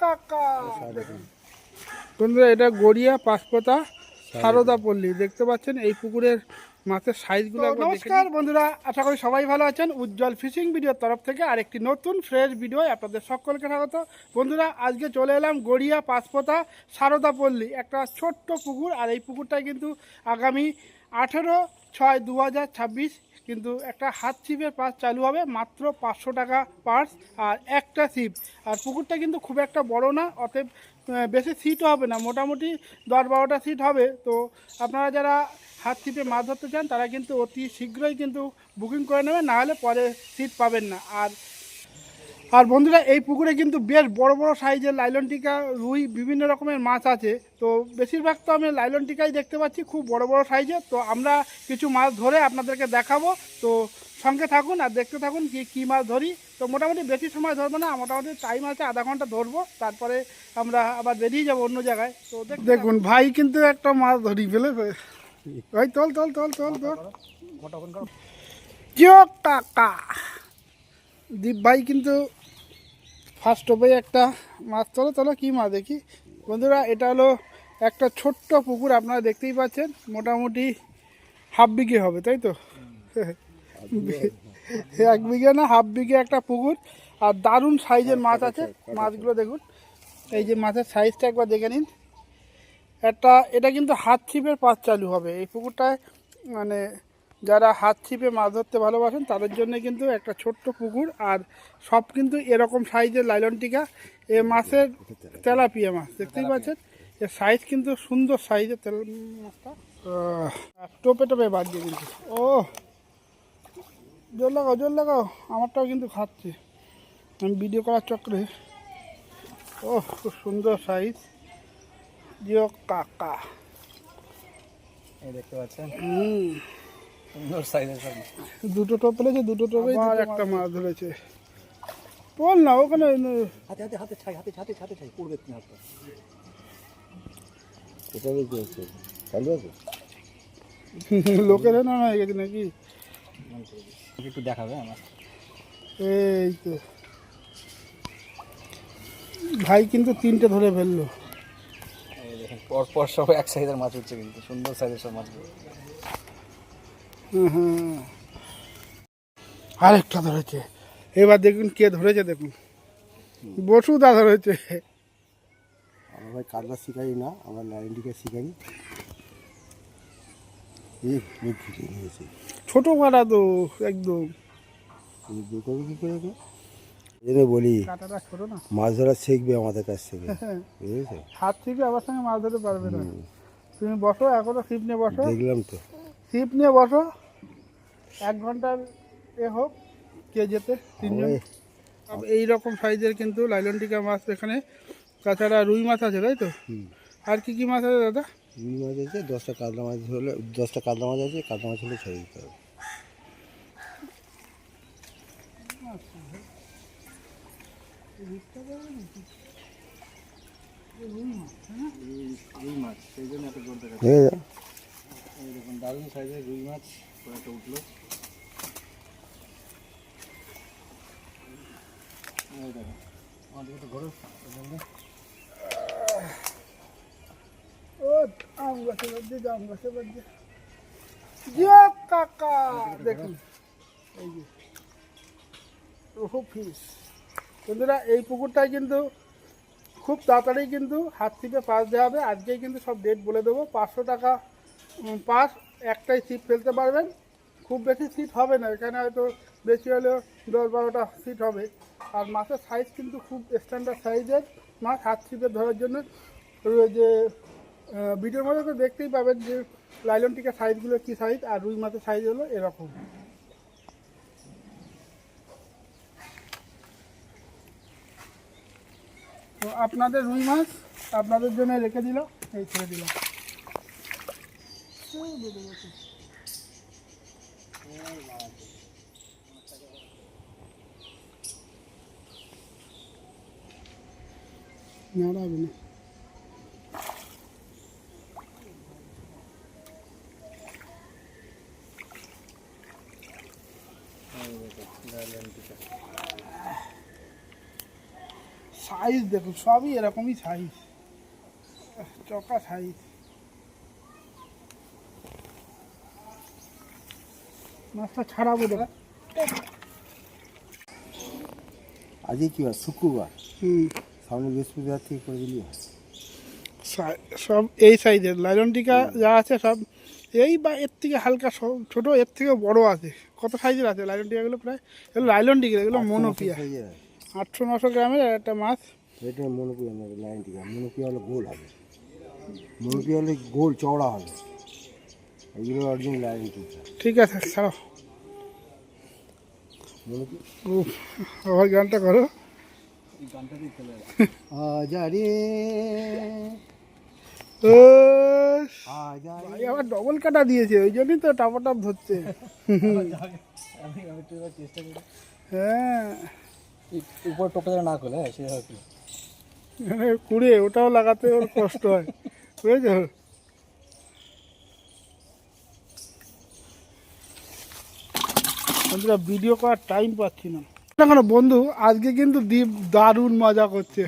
কাকা বন্ধুরা, এটা গড়িয়া পাঁচপোতা সারদা পল্লী। দেখতে পাচ্ছেন এই পুকুরের মাছের সাইজগুলো। নমস্কার বন্ধুরা, আশা করি সবাই ভালো আছেন। উজ্জ্বল ফিশিং ভিডিওর তরফ থেকে আরেকটি নতুন ফ্রেশ ভিডিও আপনাদের সকলকে স্বাগত। বন্ধুরা, আজকে চলে এলাম গড়িয়া পাঁচপোতা সারদা পল্লী, একটা ছোট্ট পুকুর। আর এই পুকুরটায় কিন্তু আগামী 18/6/2026 কিন্তু একটা হাত ছিপের পাস চালু হবে, মাত্র 500 টাকা পার্স আর একটা ছিপ। আর পুকুরটা কিন্তু খুব একটা বড় না, অতএব বেশি সিটও হবে না, মোটামুটি 10-12টা সিট হবে। তো আপনারা যারা হাত ছিপে মাছ ধরতে চান তারা কিন্তু অতি শীঘ্রই কিন্তু বুকিং করে নেবেন, নাহলে পরে সিট পাবেন না। আর বন্ধুরা, এই পুকুরে কিন্তু বেশ বড় বড় সাইজের লাইলন টিকা, রুই, বিভিন্ন রকমের মাছ আছে। তো বেশিরভাগ তো আমি লাইলন টিকাই দেখতে পাচ্ছি, খুব বড় বড় সাইজের। তো আমরা কিছু মাছ ধরে আপনাদেরকে দেখাবো, তো সঙ্গে থাকুন আর দেখতে থাকুন কী মাছ ধরি। তো মোটামুটি বেশি সময় ধরবো না, মোটামুটি টাইম আছে আধা ঘন্টা ধরবো, তারপরে আমরা আবার বেরিয়ে যাবো অন্য জায়গায়। তো দেখুন ভাই কিন্তু একটা মাছ ধরি ফেলে ভাই, তোল তোল তোল তোল তোল টাকা। দীপ ভাই কিন্তু ফার্স্ট টোপে একটা মাছ তোলো কী মাছ দেখি। বন্ধুরা, এটা হলো একটা ছোট্ট পুকুর, আপনারা দেখতেই পাচ্ছেন, মোটামুটি হাফ বিঘে হবে, তাই তো? 1 বিঘে না, হাফ বিঘে একটা পুকুর। আর দারুণ সাইজের মাছ আছে, মাছগুলো দেখুন। এই যে মাছের সাইজটা একবার দেখে নিন। এটা কিন্তু হাত ছিপের পাস চালু হবে এই পুকুরটায়। মানে যারা হাত ছিপে মাছ ধরতে ভালোবাসেন তাদের জন্য কিন্তু একটা ছোট্ট পুকুর। আর সব কিন্তু এরকম সাইজের লাইলন টিকা। এ মাছের তেলাপিয়া মাছ, দেখতেই পাচ্ছেন, এর সাইজ কিন্তু সুন্দর সাইজের মাছটা। টোপে টোপে বাদ দিয়ে কিন্তু, ও জোর লাগাও, আমারটাও কিন্তু খাচ্ছে, আমি ভিডিও করার চক্রে। ও খুব সুন্দর সাইজ, জিও কাকা, এই দেখতে পাচ্ছেন হুম, সুন্দর সাইজের সব। দুটো টোপ ফেলেছে, দুটো টোপে আর একটা মাছ ধরেছে। বল না ওখানে হাতে হাতে হাতে ছাই, হাতে হাতে হাতে ছাই পড়বে তুমি হাতটা। কোথায় কি আছে? চালু আছে? লোকের না হয়ে গেছে নাকি? একটু দেখাবে আমার। এই তো ভাই কিন্তু 3টে ধরে ফেললো। এই দেখেন পর পর সব এক সাইজের মাছ হচ্ছে, কিন্তু সুন্দর সাইজের সব মাছগুলো। হুম, আরেকটা ধরেছে। এবার দেখুন কে ধরেছে, দেখুন বসুদা ধরেছে। আমার ভাই কাতলা শিকারি না, আমার লাইনটিকে শিকারি। মুখ ফুটে নিয়েছে, ছোট কাটা তো একদম। দু করবো কী করে তো এই জন্য বলি কাটাটা ছোট না, মাছ ধরা শিখবে আমাদের কাছ থেকে, বুঝেছো? হাত থেকে আবার সঙ্গে মাছ ধরতে পারবে না। তুমি বসো, এখনো ছিপ নিয়ে বসো, দেখলাম তো, ছিপ নিয়ে বসো, 1 ঘন্টার হোক কে যেতে 3জন। এই রকম সাইজের কিন্তু লাইলন টিকা মাছ এখানে, তাছাড়া রুই মাছ আছে, তাই তো? আর কি মাছ আছে দাদা? রুই মাছ আছে, 10টা কাতলা মাছ হলে, 10টা কাতলা মাছ আছে, কাতলা মাছ হলে ছেড়ে দিতে হবে। রুই মাছ, সেই জন্য এত জোর দেখা ঠিক আছে, এই দেখুন দারুণ সাইজের রুই মাছ একটা উঠলো। এই দেখুন আমাদের তো ঘরে ও আম গাছের মধ্যে, জাম গাছের মধ্যে, জিও কাকা দেখুন, এই যে রুহু ফিশ। বন্ধুরা, এই পুকুরটায় কিন্তু খুব তাড়াতাড়ি কিন্তু হাত থেকে পাস দেওয়া হবে। আজকেই কিন্তু সব ডেট বলে দেবো। 500 টাকা পাস, একটাই সিট ফেলতে পারবেন, খুব বেশি সিট হবে না এখানে, হয়তো বেশি হলেও 10-12টা সিট হবে। আর মাছের সাইজ কিন্তু খুব স্ট্যান্ডার্ড সাইজের মাছ, হাত ছিপে ধরার জন্য। যে ভিডিওর মধ্যে তো দেখতেই পাবেন যে লাইলন টিকা সাইজগুলো কী সাইজ, আর রুই মাছের সাইজ হলো এরকম। তো আপনাদের রুই মাছ আপনাদের জন্য রেখে দিল, এই ছেড়ে দিলাম। নাড়াবে না। সাইজ দেখুন, সবই এরকমই সাইজ, চকা সাইজ। মাছটা ছাড়াবো দাদা। আজকে কি বার? শুক্রবার। হুম, সামনে বৃহস্পতিবার থেকে করে দিলি হয়। সব এই সাইজের লাইলন টিকা যা আছে সব এই বা এর থেকে হালকা ছোট, এর থেকে বড় আছে। কত সাইজের আছে লাইলন টিকাগুলো? প্রায় এগুলো লাইলন টিকা, এগুলো মনোপিয়া। 800-900 গ্রামের একটা মাছ। এটা মনোপিয়া না, লাইন টিকা। মনোপিয়া হলে গোল হবে, মনোপিয়া হলে গোল চওড়া হবে, এগুলো অরিজিনাল লাইন টিকা। ঠিক আছে, ছাড়ো। মনোপিয়া আবার গানটা করো। আজারে ও আজারে। ভাই আবার ডবল কাটা দিয়েছে, ওই জন্যই তো টাপাটাপ ধরছে। চেষ্টা করি হ্যাঁ, উপর টোপে না করলে, হ্যাঁ সেটা হবে। মানে কুড়ে ওটাও লাগাতে ওর কষ্ট হয়, বুঝেছো? বন্ধুরা ভিডিও করার টাইম পাচ্ছি না এখনো। বন্ধু আজকে কিন্তু দীপ দারুণ মজা করছে।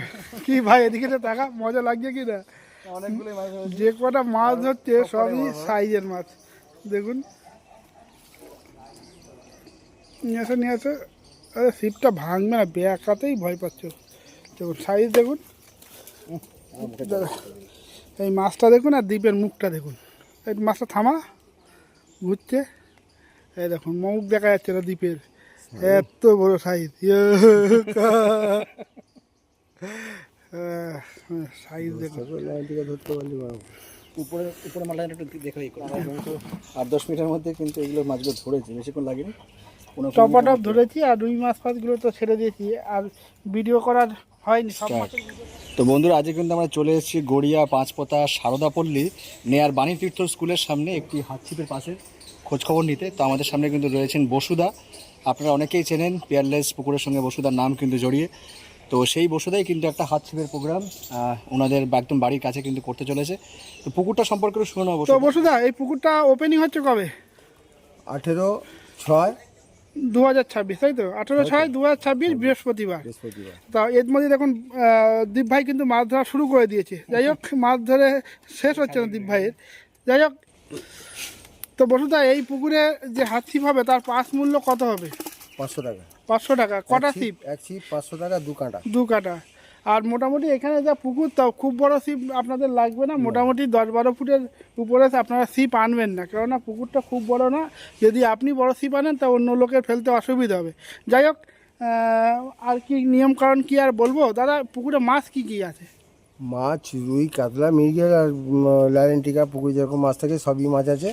কি ভাই এদিকে তো টাকা মজা লাগছে কি না? অনেকগুলো মাছ যে কটা মাছ হচ্ছে সবই সাইজের মাছ। দেখুন, নিয়ে আসো। আরে ছিপটা ভাঙবে না, বেকাতেই ভয় পাচ্ছ। দেখুন সাইজ দেখুন, এই মাছটা দেখুন আর দ্বীপের মুখটা দেখুন। এই মাছটা থামা, ঘুরছে। এই দেখুন মুখ দেখা যাচ্ছে না দ্বীপের, এত বড় সাইজ। সাইজ দেখুন। লাইন টিকা ধরতে পারলি বাবু। উপরে উপরে মালটা একটু দেখে কিন্তু 8-10 মিনিটের মধ্যে কিন্তু এগুলো মাছগুলো ধরেছে, বেশিক্ষণ লাগেনি। টপাটপ ধরেছি আর রুই মাছ ফাছগুলো তো ছেড়ে দিয়েছি, আর ভিডিও করার হয়নি সব মাছ। তো বন্ধুরা আজকে কিন্তু আমরা চলে এসেছি গড়িয়া পাঁচপোতা সারদাপল্লী নেয়ার বাণী তীর্থ স্কুলের সামনে একটি হাতছিপের পাশে খোঁজখবর নিতে। তো আমাদের সামনে কিন্তু রয়েছেন বসুদা, আপনারা অনেকেই চেনেন, পিয়ারলেস পুকুরের সঙ্গে বসুদার নাম কিন্তু জড়িয়ে। তো সেই বসুদাই কিন্তু একটা হাতছিপের প্রোগ্রাম ওনাদের একদম বাড়ির কাছে কিন্তু করতে চলেছে। তো পুকুরটা সম্পর্কে শুনে নেবো। তো বসুদা এই পুকুরটা ওপেনিং হচ্ছে কবে? 18/6 2026, তাই তো? 18/6/2026 বৃহস্পতিবার। বৃহস্পতিবার। তা এর মধ্যে দেখুন দীপ ভাই কিন্তু মাছ ধরা শুরু করে দিয়েছে। যাই হোক, মাছ ধরে শেষ হচ্ছে না দীপ ভাইয়ের। যাই হোক, তো বসুদা এই পুকুরে যে হাত ছিপ হবে তার পাস মূল্য কত হবে? 500 টাকা। 500 টাকা। কটা ছিপ? এক ছিপ 500 টাকা, 2 কাঁটা। 2 কাটা। আর মোটামুটি এখানে যা পুকুর, তাও খুব বড় ছিপ আপনাদের লাগবে না। মোটামুটি 10-12 ফুটের উপরে আপনারা ছিপ আনবেন না, কেননা পুকুরটা খুব বড় না। যদি আপনি বড় ছিপ আনেন তা অন্য লোকের ফেলতে অসুবিধা হবে। যাই হোক, আর কি নিয়মকানুন কি আর বলবো দাদা? পুকুরে মাছ কি কি আছে? মাছ রুই, কাতলা, মৃগেল আর লাইন টিকা। পুকুরে যেরকম মাছ থাকে সবই মাছ আছে,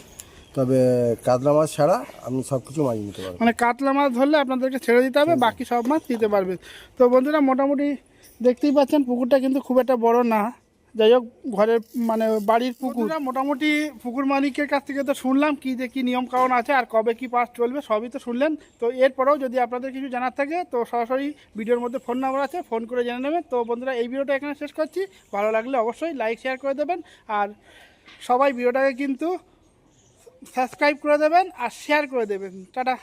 তবে কাতলা মাছ ছাড়া আপনি সব কিছু মাছ নিতে পারবেন। মানে কাতলা মাছ ধরলে আপনাদেরকে ছেড়ে দিতে হবে, বাকি সব মাছ দিতে পারবেন। তো বন্ধুরা মোটামুটি দেখতেই পাচ্ছেন পুকুরটা কিন্তু খুব একটা বড় না। যাই হোক, ঘরের মানে বাড়ির পুকুর। মোটামুটি পুকুর মালিকের কাছ থেকে তো শুনলাম কি যে কী নিয়ম কারণ আছে আর কবে কি পাস চলবে, সবই তো শুনলেন। তো এরপরেও যদি আপনাদের কিছু জানার থাকে তো সরাসরি ভিডিওর মধ্যে ফোন নাম্বার আছে, ফোন করে জেনে নেবেন। তো বন্ধুরা এই ভিডিওটা এখানে শেষ করছি। ভালো লাগলে অবশ্যই লাইক শেয়ার করে দেবেন, আর সবাই ভিডিওটাকে কিন্তু সাবস্ক্রাইব করে দেবেন আর শেয়ার করে দেবেন। টাটা।